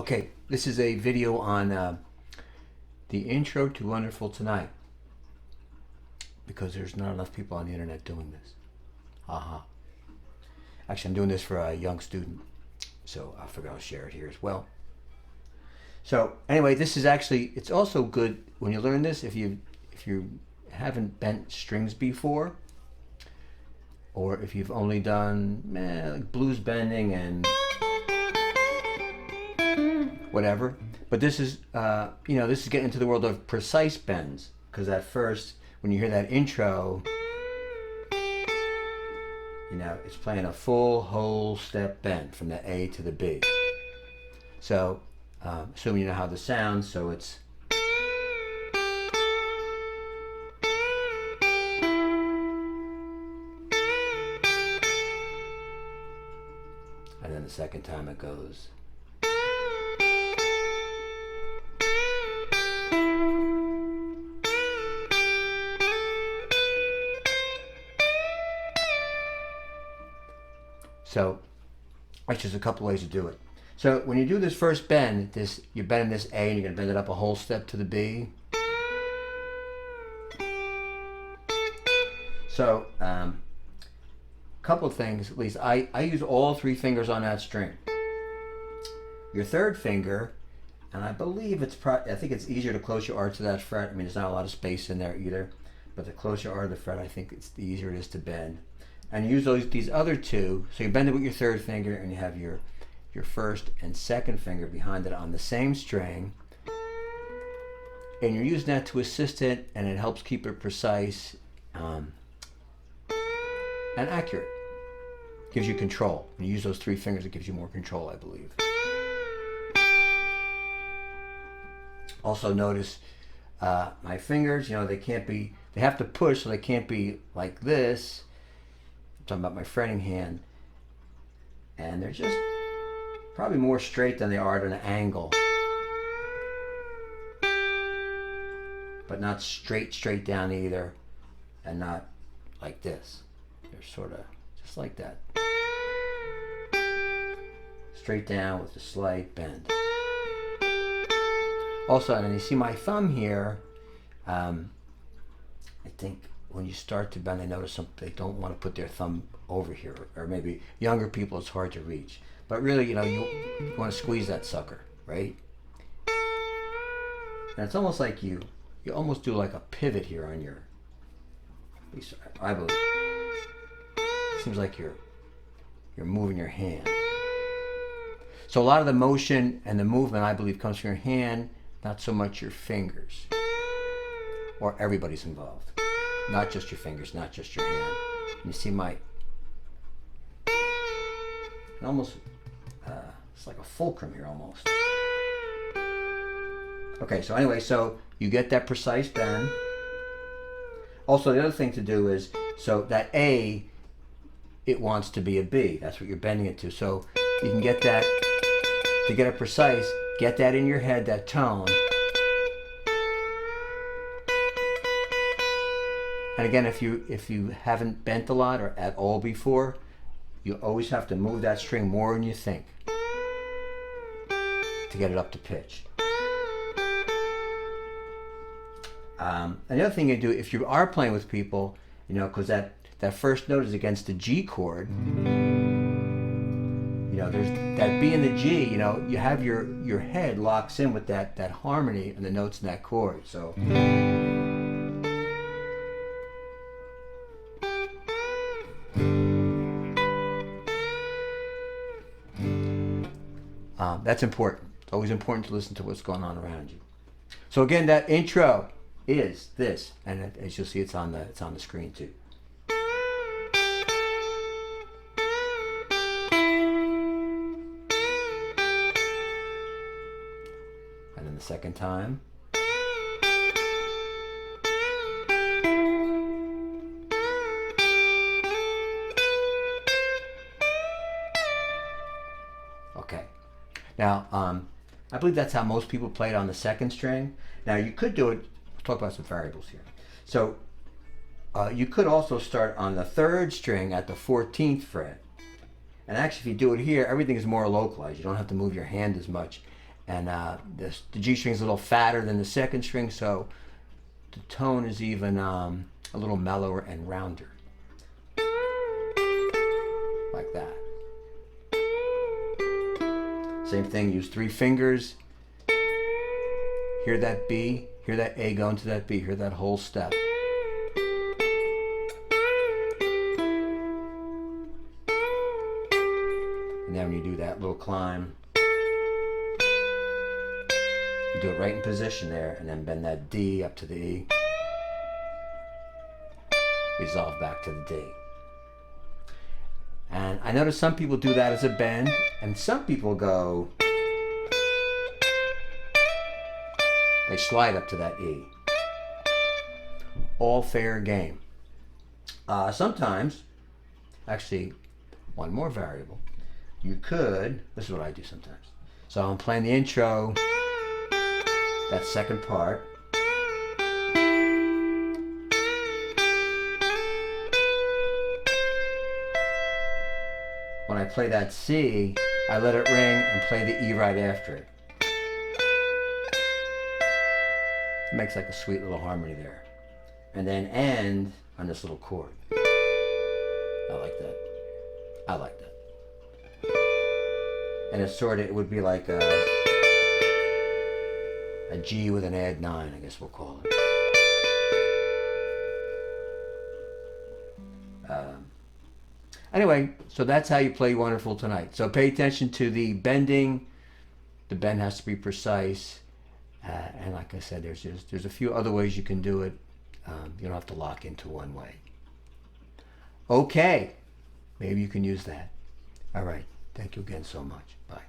Okay, this is a video on the intro to Wonderful Tonight, because there's not enough people on the internet doing this. Actually, I'm doing this for a young student, so I figured I'll share it here as well. So anyway, this is actually, it's also good when you learn this if you haven't bent strings before, or if you've only done like blues bending and whatever. But this is, this is getting into the world of precise bends, because at first, when you hear that intro, it's playing a full whole step bend from the A to the B. So, assuming you know how this sounds, so it's and then the second time it goes. So, that's just a couple ways to do it. So when you do this first bend, you're bending this A and you're going to bend it up a whole step to the B. So, couple of things, at least I use all three fingers on that string. Your third finger, and I believe I think it's easier to close your R to that fret. I mean, there's not a lot of space in there either, but the closer you are to the fret, I think the easier it is to bend. And use these other two, so you bend it with your third finger and you have your first and second finger behind it on the same string, and you're using that to assist it, and it helps keep it precise and accurate. Gives you control. When you use those three fingers, it gives you more control, I believe. Also notice my fingers, they have to push, so they can't be like this. I'm talking about my fretting hand, and they're just probably more straight than they are at an angle, but not straight down either, and not like this. They're sort of just like that, straight down with a slight bend. Also, and you see my thumb here, I think when you start to bend, I notice they don't want to put their thumb over here, or maybe younger people, it's hard to reach. But really, you want to squeeze that sucker, right? And it's almost like you almost do like a pivot here on your, at least I believe. It seems like you're moving your hand. So a lot of the motion and the movement, I believe, comes from your hand, not so much your fingers. Or everybody's involved. Not just your fingers, not just your hand. And you see almost, it's like a fulcrum here almost. Okay, so anyway, so you get that precise bend. Also, the other thing to do is, so that A, it wants to be a B. That's what you're bending it to. So you can get that, to get it precise, get that in your head, that tone. And again, if you haven't bent a lot or at all before, you always have to move that string more than you think to get it up to pitch. And the other thing you do, if you are playing with people, because that first note is against the G chord, there's that B and the G, you have your head locks in with that harmony and the notes in that chord. So that's important. It's always important to listen to what's going on around you. So again, that intro is this, and as you'll see, it's on the screen too. And then the second time. Okay. Now, I believe that's how most people play it on the second string. Now, you could do it, we'll talk about some variables here. So, you could also start on the third string at the 14th fret And actually, if you do it here, everything is more localized. You don't have to move your hand as much. And the G string is a little fatter than the second string, so the tone is even a little mellower and rounder. Like that. Same thing, use 3 fingers. Hear that B, hear that A go into that B, hear that whole step. And then when you do that little climb, you do it right in position there, and then bend that D up to the E. Resolve back to the D. And I notice some people do that as a bend, and some people go, they slide up to that E. All fair game. Sometimes, actually, one more variable. You could, this is what I do sometimes. So I'm playing the intro, that second part. When I play that C, I let it ring and play the E right after it. It makes like a sweet little harmony there. And then end on this little chord. I like that. I like that. And it's sort of, it would be like a G with an add 9, I guess we'll call it. Anyway, so that's how you play Wonderful Tonight. So pay attention to the bending. The bend has to be precise. And like I said, there's a few other ways you can do it. You don't have to lock into one way. Okay, maybe you can use that. All right, thank you again so much. Bye.